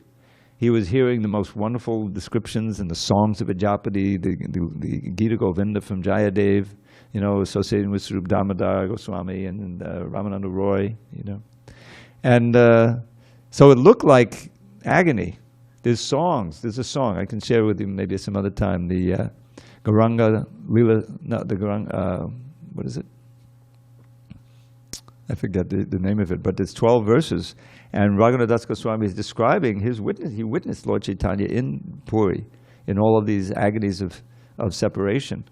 B: He was hearing the most wonderful descriptions in the songs of Ajapati, the Gita Govinda from Jayadev, associated with Srup Damodar Goswami and Ramananda Roy, And so it looked like agony. There's songs. There's a song I can share with you maybe some other time. The Gauranga Lila, not the Gauranga, what is it? I forget the name of it, but it's 12 verses. And Raghunath Das Goswami is describing his witness. He witnessed Lord Chaitanya in Puri, in all of these agonies of separation.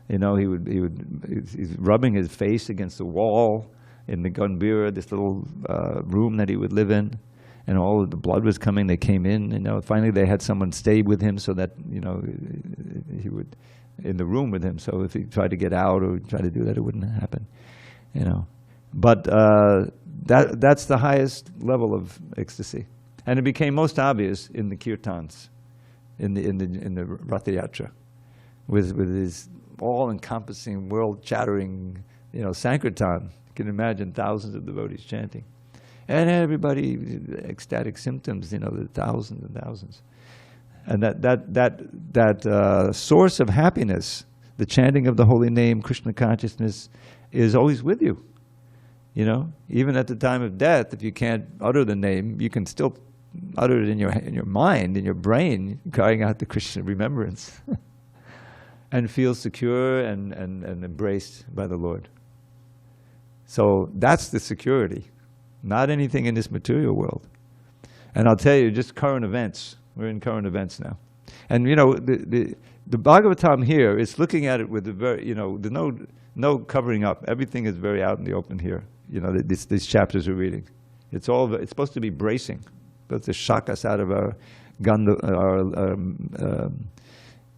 B: He's rubbing his face against the wall in the Gambhira, this little room that he would live in, and all of the blood was coming. They came in, finally they had someone stay with him so that, he would, in the room with him, so if he tried to get out or try to do that, it wouldn't happen, But that's the highest level of ecstasy. And it became most obvious in the kirtans, in the Ratha Yatra, with his all-encompassing, world-chattering, Sankirtan. You can imagine thousands of devotees chanting. And everybody, ecstatic symptoms, the thousands and thousands. And that source of happiness, the chanting of the holy name, Krishna consciousness, is always with you. Even at the time of death, if you can't utter the name, you can still utter it in your mind, in your brain, crying out the Krishna remembrance. And feel secure and embraced by the Lord. So that's the security, not anything in this material world. And I'll tell you, just current events. We're in current events now. And the Bhagavatam here is looking at it with the very, no covering up. Everything is very out in the open here. These chapters we're reading. It's supposed to be bracing. It's supposed to shock us out of our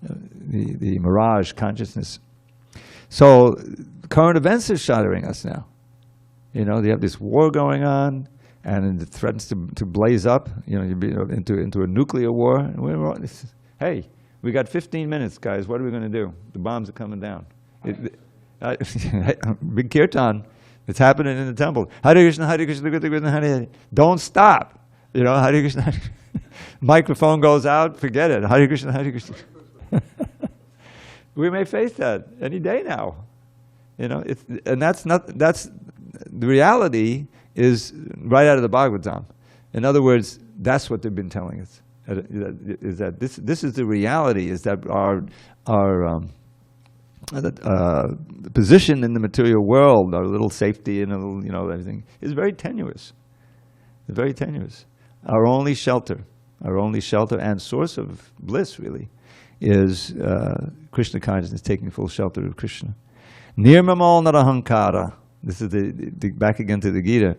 B: the Mirage consciousness. So current events are shattering us now. They have this war going on, and it threatens to blaze up. Into a nuclear war. And hey, we got 15 minutes, guys. What are we going to do? The bombs are coming down. Big kirtan. It's happening in the temple. Hare Krishna, Hare Krishna, Krishna Krishna, Hare Hare. Don't stop. Hare Krishna, Hare Krishna. Microphone goes out. Forget it. Hare Krishna, Hare Krishna. We may face that any day now. That's the reality is right out of the Bhagavatam. In other words, that's what they've been telling us. Is that this is the reality? Is that our position in the material world, our little safety and a little, everything is very tenuous. It's very tenuous. Our only shelter and source of bliss, really, is Krishna consciousness, taking full shelter of Krishna. Nirmamal narahankara. This is the back again to the Gita.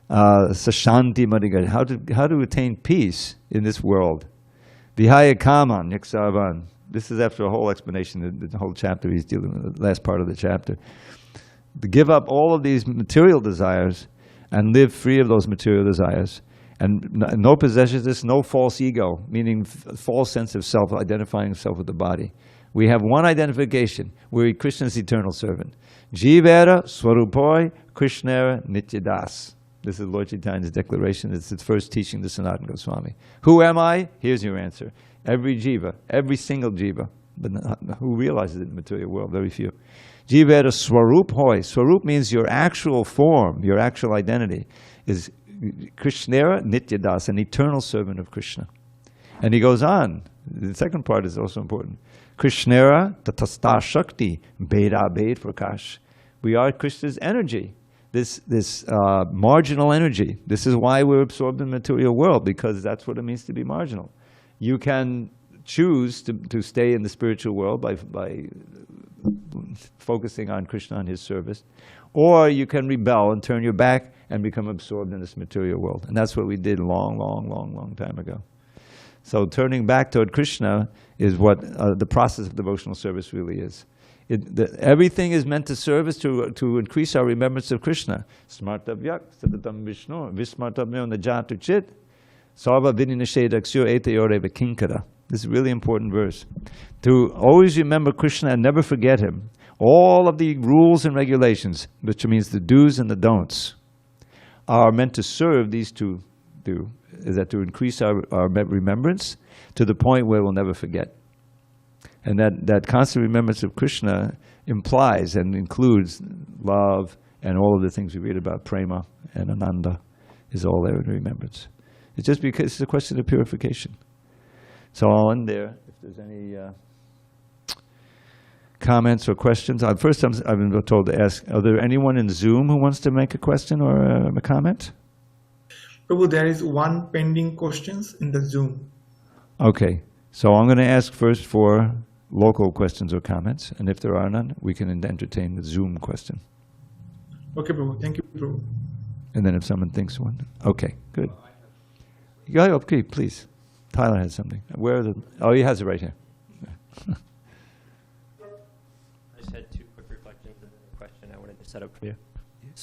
B: Sashanti Madhigari. How to attain peace in this world. Vihaya kaman yaksarvan. This is after a whole explanation, the whole chapter he's dealing with, the last part of the chapter. To give up all of these material desires, and live free of those material desires. And no possessions, no false ego, meaning false sense of self, identifying himself with the body. We have one identification. We're Krishna's eternal servant. Jivera Swarupoi Krishnera Nityadas. This is Lord Chaitanya's declaration. It's his first teaching to Sanatana Goswami. Who am I? Here's your answer. Every jiva, every single jiva. But who realizes it in the material world? Very few. Jivera Swarup Hoy. Swarup means your actual form, your actual identity is Krishnera Nityadas, an eternal servant of Krishna. And he goes on. The second part is also important. Krishnera Tatasta Shakti Beda Bed Prakash. We are Krishna's energy. This marginal energy. This is why we're absorbed in the material world, because that's what it means to be marginal. You can choose to stay in the spiritual world by focusing on Krishna and his service, or you can rebel and turn your back and become absorbed in this material world. And that's what we did long time ago. So turning back toward Krishna is what the process of devotional service really is. Everything is meant to serve us to increase our remembrance of Krishna. Smartavyak satatam Vishnu vismartavyo najatu chit sarva vininashedaksyo eteyoreva kinkara. This is a really important verse. To always remember Krishna and never forget him. All of the rules and regulations, which means the do's and the don'ts, are meant to serve these two is that to increase our remembrance to the point where we'll never forget. And that constant remembrance of Krishna implies and includes love and all of the things we read about, prema and ananda, is all there in remembrance. It's just because it's a question of purification. So I'll end there. If there's any comments or questions. First, I've been told to ask, are there anyone in Zoom who wants to make a question or a comment?
D: Prabhu, there is one pending questions in the Zoom.
B: Okay. So I'm going to ask first for local questions or comments, and if there are none, we can entertain the Zoom question.
D: Okay, Prabhu. Thank you, Prabhu.
B: And then if someone thinks one. Okay, good. Yeah, okay, please. Tyler has something. Where are the... Oh, he has it right here.
E: I just had two quick reflections and then a question I wanted to set up for you.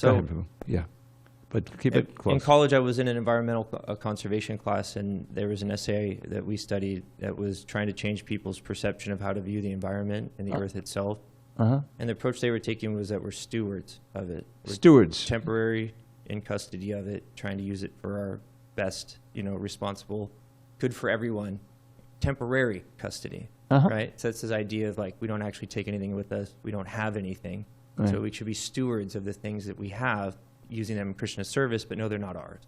B: Go ahead, Prabhu. Yeah. But keep it close.
E: In college, I was in an environmental conservation class, and there was an essay that we studied that was trying to change people's perception of how to view the environment and the earth itself.
B: Uh-huh.
E: And the approach they were taking was that we're stewards of it. We're
B: Stewards.
E: temporary in custody of it, trying to use it for our best, responsible, good for everyone, temporary custody, right? So it's this idea of like, we don't actually take anything with us. We don't have anything. Right. So we should be stewards of the things that we have, using them in Krishna's service, but no, they're not ours.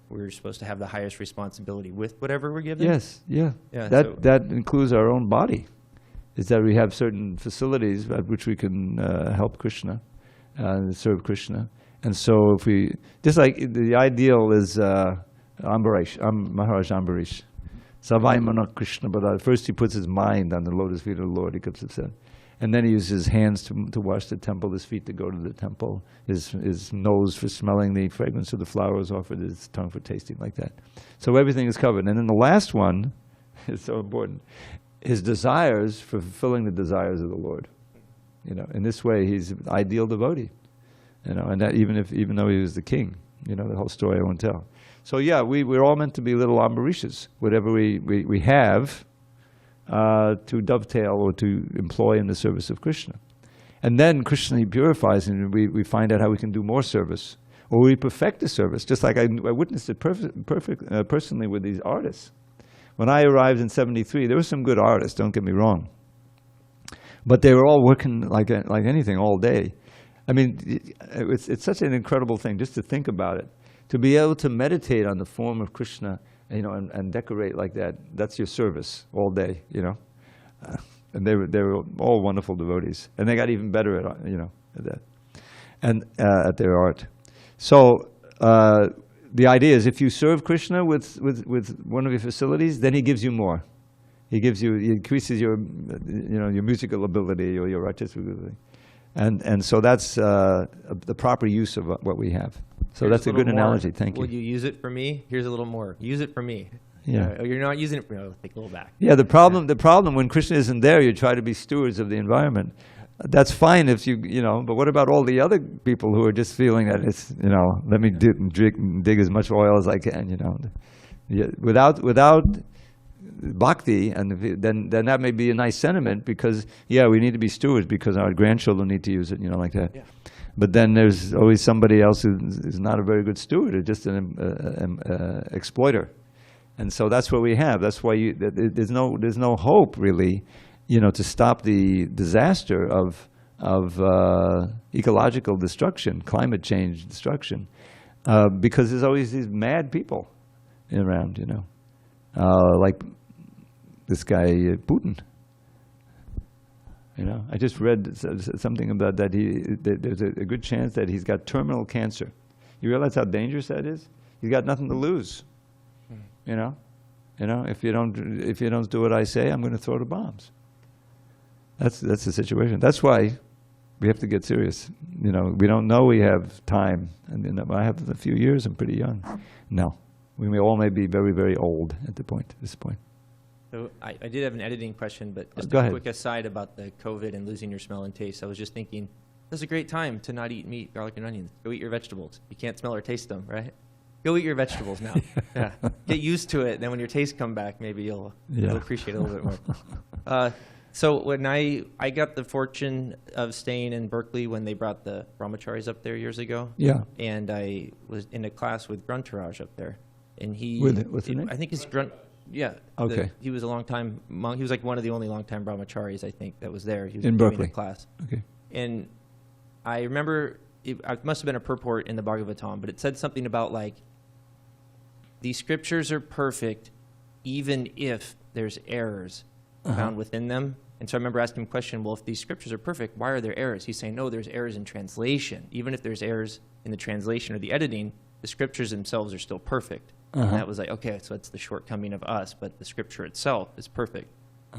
E: We're supposed to have the highest responsibility with whatever we're given.
B: Yes, yeah.
E: Yeah,
B: that includes our own body, is that we have certain facilities at which we can help Krishna, serve Krishna. And so if we, just like the ideal is Maharaj Ambarish. Savai Mana Krishna, but first he puts his mind on the lotus feet of the Lord, he comes to say. And then he uses his hands to wash the temple, his feet to go to the temple, his nose for smelling the fragrance of the flowers offered, his tongue for tasting, like that. So everything is covered. And then the last one is so important. His desires for fulfilling the desires of the Lord. In this way, he's an ideal devotee. And that even though he was the king, the whole story I won't tell. So yeah, we're all meant to be little Ambarishas. Whatever we have, to dovetail or to employ in the service of Krishna. And then Krishna purifies, and we find out how we can do more service. Or we perfect the service, just like I witnessed it personally with these artists. When I arrived in '73, there were some good artists, don't get me wrong. But they were all working like anything all day. I mean, it's such an incredible thing just to think about it. To be able to meditate on the form of Krishna, and decorate like that, that's your service all day, And they were all wonderful devotees. And they got even better at that. And at their art. So the idea is if you serve Krishna with one of your facilities, then he gives you more. He increases your musical ability or your artistic ability. And so that's the proper use of what we have. So that's a good analogy. Thank you.
E: Will you use it for me? Here's a little more. Use it for me.
B: Yeah.
E: You're not using it for me. Take a little back.
B: Yeah. The problem when Krishna isn't there, you try to be stewards of the environment. That's fine if you know, but what about all the other people who are just feeling that it's, you know, let me dig as much oil as I can, you know. Yeah, without bhakti, and then that may be a nice sentiment because, yeah, we need to be stewards because our grandchildren need to use it, you know, like that. Yeah. But then there's always somebody else who's not a very good steward, or just an exploiter. And so that's what we have. That's why there's no hope, really, you know, to stop the disaster of ecological destruction, climate change destruction, because there's always these mad people around, you know, like this guy Putin. You know, I just read something about that. There's a good chance that he's got terminal cancer. You realize how dangerous that is? He's got nothing to lose. You know, if you don't do what I say, I'm going to throw the bombs. That's the situation. That's why we have to get serious. You know, we don't know we have time. I mean, I have a few years. I'm pretty young. No, we may be very, very old at this point.
E: So I did have an editing question, but just
B: Go
E: a
B: ahead.
E: quick aside about the COVID and losing your smell and taste. I was just thinking, this is a great time to not eat meat, garlic, and onions. Go eat your vegetables. You can't smell or taste them, right? Go eat your vegetables now. Yeah. Get used to it. Then when your tastes come back, maybe you'll appreciate it a little bit more. So when I got the fortune of staying in Berkeley when they brought the brahmacharis up there years ago.
B: Yeah.
E: And I was in a class with Gruntaraj up there. And
B: What's his name?
E: I think he's Yeah.
B: Okay.
E: He was a long time monk. He was like one of the only long-time brahmacharis, I think, that was there. He was
B: In
E: doing
B: Berkeley.
E: a class.
B: Okay.
E: And I remember, it must have been a purport in the Bhagavatam, but it said something about like, these scriptures are perfect even if there's errors found within them. And so I remember asking him a question, well, if these scriptures are perfect, why are there errors? He's saying, no, there's errors in translation. Even if there's errors in the translation or the editing, the scriptures themselves are still perfect. And that was like, okay, so it's the shortcoming of us, but the scripture itself is perfect.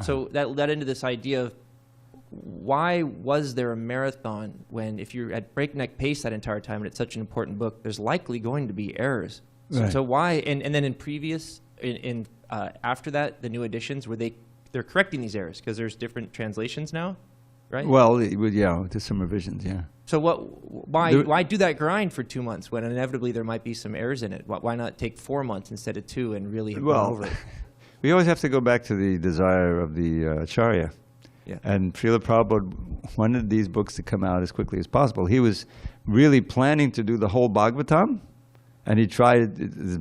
E: So that led into this idea of why was there a marathon when if you're at breakneck pace that entire time and it's such an important book, there's likely going to be errors.
B: Right.
E: So why, and then in previous, after that, the new editions, they're correcting these errors because there's different translations now, right?
B: Well, there's some revisions, yeah.
E: So why do that grind for 2 months when inevitably there might be some errors in it? Why not take 4 months instead of 2 and really go over it?
B: We always have to go back to the desire of the Acharya.
E: Yeah.
B: And Srila Prabhupada wanted these books to come out as quickly as possible. He was really planning to do the whole Bhagavatam, and he tried as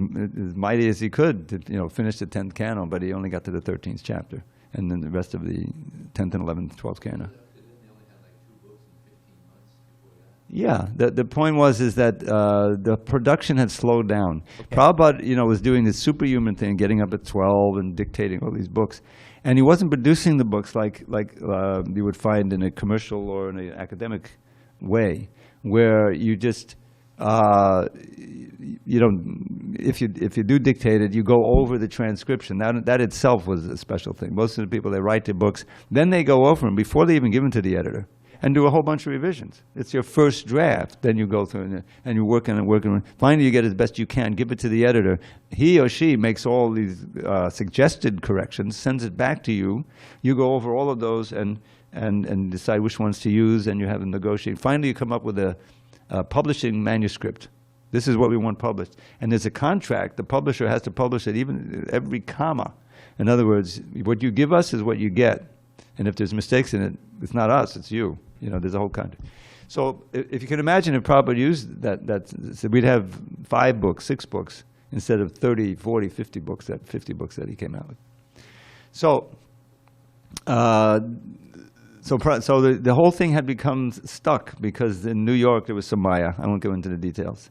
B: mighty as he could to finish the 10th canto, but he only got to the 13th chapter, and then the rest of the 10th and 11th, 12th canto. Yeah, the point is that the production had slowed down. Okay. Prabhupada, was doing this superhuman thing, getting up at 12 and dictating all these books, and he wasn't producing the books like you would find in a commercial or in an academic way, where you just if you do dictate it, you go over the transcription. That itself was a special thing. Most of the people, they write their books, then they go over them before they even give them to the editor, and do a whole bunch of revisions. It's your first draft. Then you go through and you work on it. Finally, you get as best you can, give it to the editor. He or she makes all these suggested corrections, sends it back to you. You go over all of those and decide which ones to use, and you have them negotiate. Finally, you come up with a publishing manuscript. This is what we want published. And there's a contract. The publisher has to publish it, even every comma. In other words, what you give us is what you get. And if there's mistakes in it, it's not us, it's you. There's a whole contract. So if you can imagine if Prabhupada used that we'd have 5 books, 6 books, instead of 30, 40, 50 books, 50 books that he came out with. So the whole thing had become stuck because in New York there was some Maya. I won't go into the details.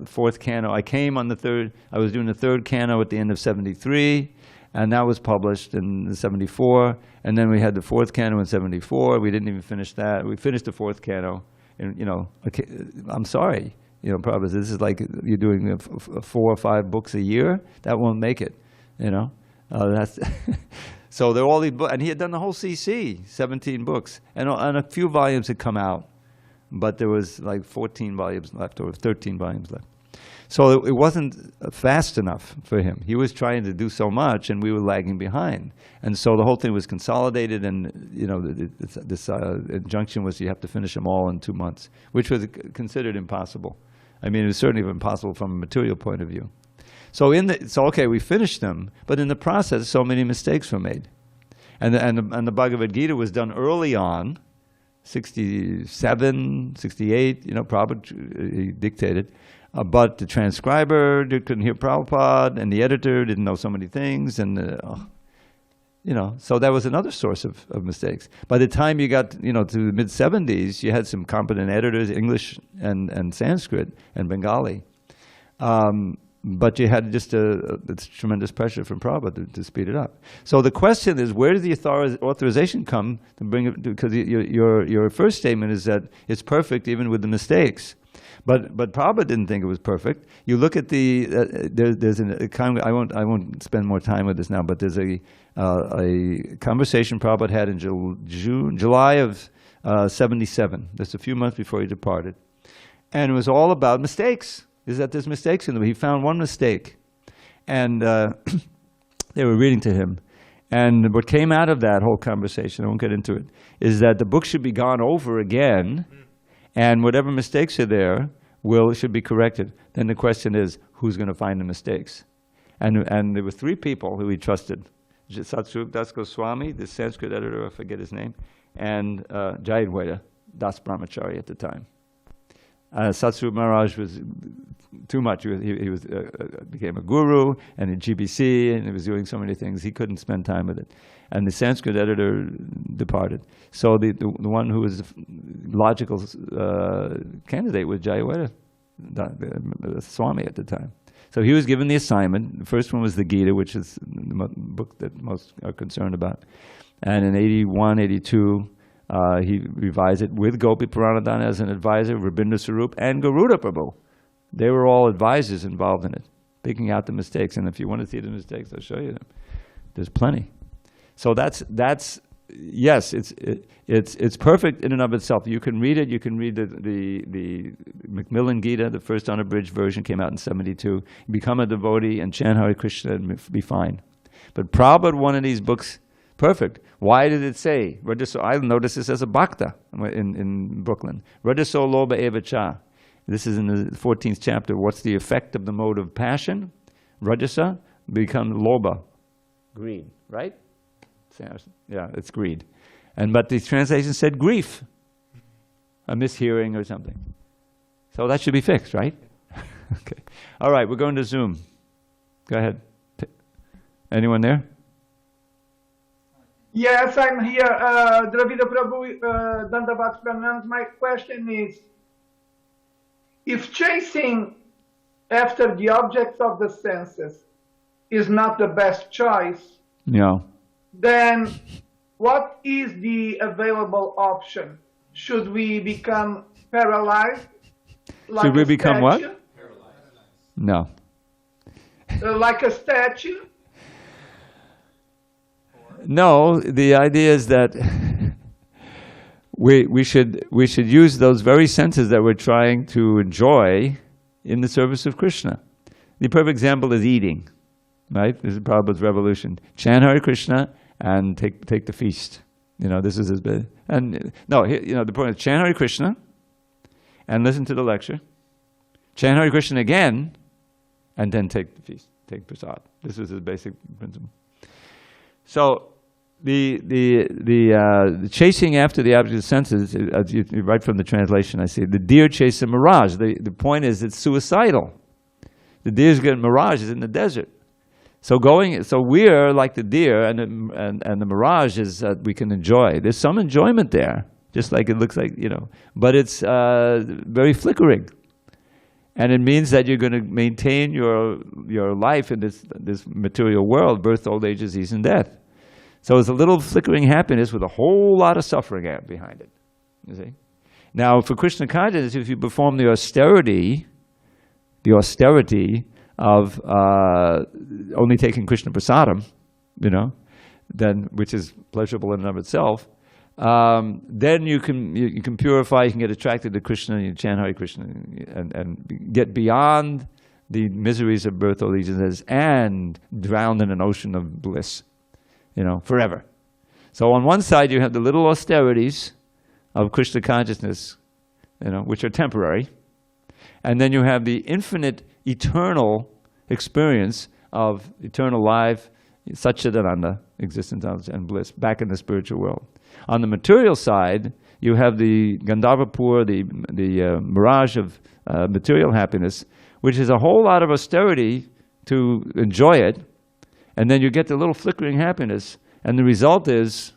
B: Fourth canto. I came on the third. I was doing the third canto at the end of '73, and that was published in '74. And then we had the fourth canto in '74. We didn't even finish that. We finished the fourth canto. And I'm sorry. Prabhupada, this is like you're doing 4 or 5 books a year. That won't make it. That's. So there are all these books, and he had done the whole CC, 17 books, and a few volumes had come out, but there was like 14 volumes left, or 13 volumes left. So it wasn't fast enough for him. He was trying to do so much, and we were lagging behind. And so the whole thing was consolidated, and this injunction was you have to finish them all in 2 months, which was considered impossible. I mean, it was certainly impossible from a material point of view. So okay, we finished them, but in the process, so many mistakes were made. And the Bhagavad Gita was done early on, 67, 68, Prabhupada he dictated. But the transcriber couldn't hear Prabhupada, and the editor didn't know so many things, and so that was another source of mistakes. By the time you got to the mid-70s, you had some competent editors, English and Sanskrit and Bengali. But you had just it's tremendous pressure from Prabhupada to speed it up. So the question is, where does the authorization come to bring it? Because your first statement is that it's perfect even with the mistakes. But Prabhupada didn't think it was perfect. You look at there's I won't spend more time with this now, but there's a conversation Prabhupada had in July of 77, just a few months before he departed. And it was all about mistakes. Is that there's mistakes in them. He found one mistake. And they were reading to him. And what came out of that whole conversation, I won't get into it, is that the book should be gone over again, and whatever mistakes are there should be corrected. Then the question is, who's going to find the mistakes? And there were 3 people who he trusted. Satsrup Das Goswami, the Sanskrit editor, I forget his name, and Jayadvaita Das Brahmachari at the time. Satsrup Mirage was too much. He became a guru and a GBC, and he was doing so many things. He couldn't spend time with it. And the Sanskrit editor departed. So the one who was the logical candidate was Jayadvaita Swami at the time. So he was given the assignment. The first one was the Gita, which is the book that most are concerned about. And in 81, 82, he revised it with Gopi Puranadana as an advisor, Rabindra Sarup, and Garuda Prabhu. They were all advisors involved in it, picking out the mistakes. And if you want to see the mistakes, I'll show you them. There's plenty. So that's yes, it's perfect in and of itself. You can read it. You can read the Macmillan Gita, the first unabridged version, came out in 72. Become a devotee and chant Hare Krishna and be fine. But Prabhupada wanted these books perfect. Why did it say? I noticed this as a bhakta in Brooklyn. Rajaso loba eva cha. This is in the 14th chapter. What's the effect of the mode of passion? Rajasa become loba, greed, right? Yeah, it's greed. But the translation said grief, a mishearing or something. So that should be fixed, right? Okay. All right, we're going to Zoom. Go ahead. Anyone there?
F: Yes, I'm here. Dravida Prabhu, Dandavat Pranam. My question is, if chasing after the objects of the senses is not the best choice, then what is the available option? Should we become paralyzed? Like
B: Should we become what? No.
F: Like a statue?
B: No, the idea is that we should use those very senses that we're trying to enjoy in the service of Krishna. The perfect example is eating, right? This is Prabhupada's revolution. Chant Hare Krishna and take the feast. This is his bit. And the point is chant Hare Krishna and listen to the lecture. Chant Hare Krishna again, and then take the feast, take prasad. This is his basic principle. So the chasing after the object of senses, right from the translation I see, the deer chase a mirage. The point is it's suicidal. The deer's getting mirages in the desert. So we're like the deer, and the mirage is we can enjoy. There's some enjoyment there, just like it looks like, but it's very flickering. And it means that you're going to maintain your life in this material world, birth, old age, disease, and death. So it's a little flickering happiness with a whole lot of suffering behind it. You see? Now, for Krishna consciousness, if you perform the austerity of only taking Krishna prasadam, then which is pleasurable in and of itself, then you can purify, you can get attracted to Krishna, and you chant Hare Krishna, and get beyond the miseries of birth, old age, and death, and drowned in an ocean of bliss, forever. So on one side you have the little austerities of Krishna consciousness, which are temporary, and then you have the infinite, eternal experience of eternal life, Satchidananda, existence and bliss, back in the spiritual world. On the material side, you have the Gandharvapur, the mirage of material happiness, which is a whole lot of austerity to enjoy it, and then you get the little flickering happiness, and the result is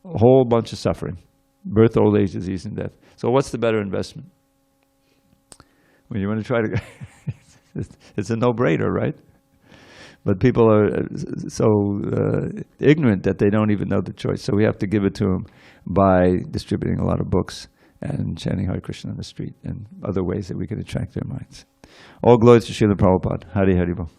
B: a whole bunch of suffering. Birth, old age, disease, and death. So what's the better investment? When you want to try to... it's a no-brainer, right? But people are so ignorant that they don't even know the choice. So we have to give it to them by distributing a lot of books and chanting Hare Krishna on the street and other ways that we can attract their minds. All glories to Srila Prabhupada. Hari Hari Bol.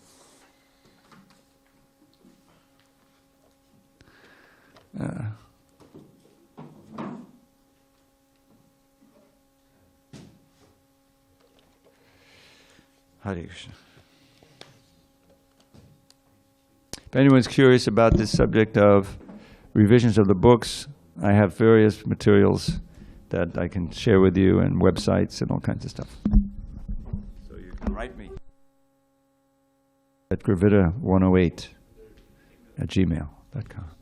B: Hare Krishna. If anyone's curious about this subject of revisions of the books, I have various materials that I can share with you and websites and all kinds of stuff. So you can write me at Dravida108 @gmail.com.